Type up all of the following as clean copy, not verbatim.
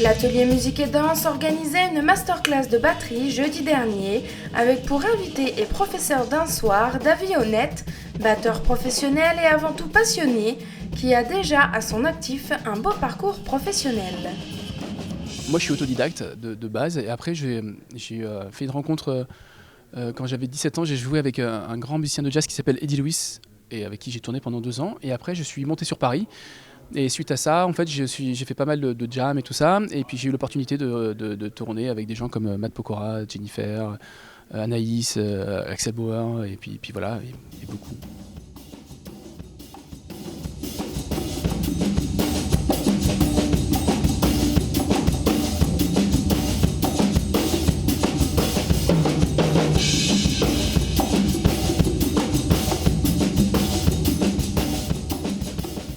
L'atelier musique et danse organisait une masterclass de batterie jeudi dernier avec pour invité et professeur d'un soir Davy Honnête, batteur professionnel et avant tout passionné, qui a déjà à son actif un beau parcours professionnel. Moi je suis autodidacte de base et après j'ai fait une rencontre quand j'avais 17 ans, j'ai joué avec un grand musicien de jazz qui s'appelle Eddie Lewis et avec qui j'ai tourné pendant 2 ans et après je suis monté sur Paris. Et suite à ça, en fait, j'ai fait pas mal de jam et tout ça. Et puis j'ai eu l'opportunité de tourner avec des gens comme Matt Pokora, Jennifer, Anaïs, Axel Bauer, et puis voilà, et beaucoup.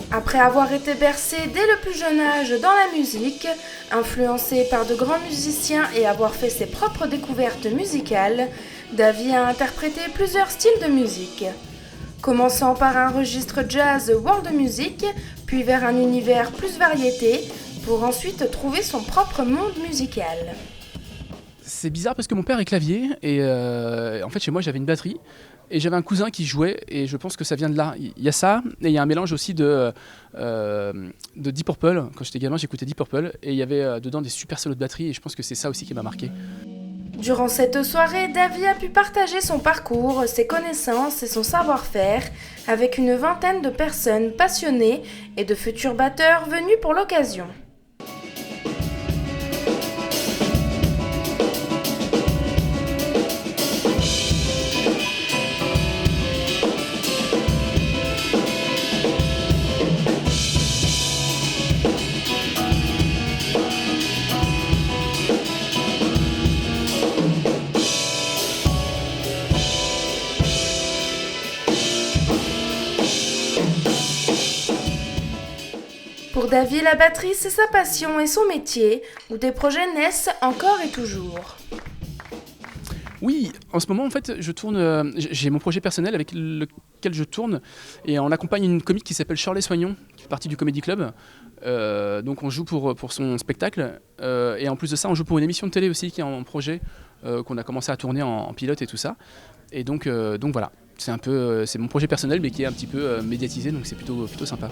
Après avoir été bercé dès le plus jeune âge dans la musique, influencé par de grands musiciens et avoir fait ses propres découvertes musicales, Davy a interprété plusieurs styles de musique. Commençant par un registre jazz world music, puis vers un univers plus variété, pour ensuite trouver son propre monde musical. C'est bizarre parce que mon père est clavier et en fait chez moi j'avais une batterie et j'avais un cousin qui jouait et je pense que ça vient de là. Il y a ça et il y a un mélange aussi de Deep Purple. Quand j'étais gamin j'écoutais Deep Purple et il y avait dedans des super solos de batterie et je pense que c'est ça aussi qui m'a marqué. Durant cette soirée, Davy a pu partager son parcours, ses connaissances et son savoir-faire avec une vingtaine de personnes passionnées et de futurs batteurs venus pour l'occasion. Pour Davy, la batterie, c'est sa passion et son métier, où des projets naissent encore et toujours. Oui, en ce moment en fait je tourne, j'ai mon projet personnel avec lequel je tourne et on accompagne une comique qui s'appelle Shirley Soignon, qui fait partie du Comedy Club. Donc on joue pour son spectacle et en plus de ça on joue pour une émission de télé aussi qui est en projet qu'on a commencé à tourner en pilote et tout ça. Et donc voilà, c'est mon projet personnel mais qui est un petit peu médiatisé donc c'est plutôt sympa.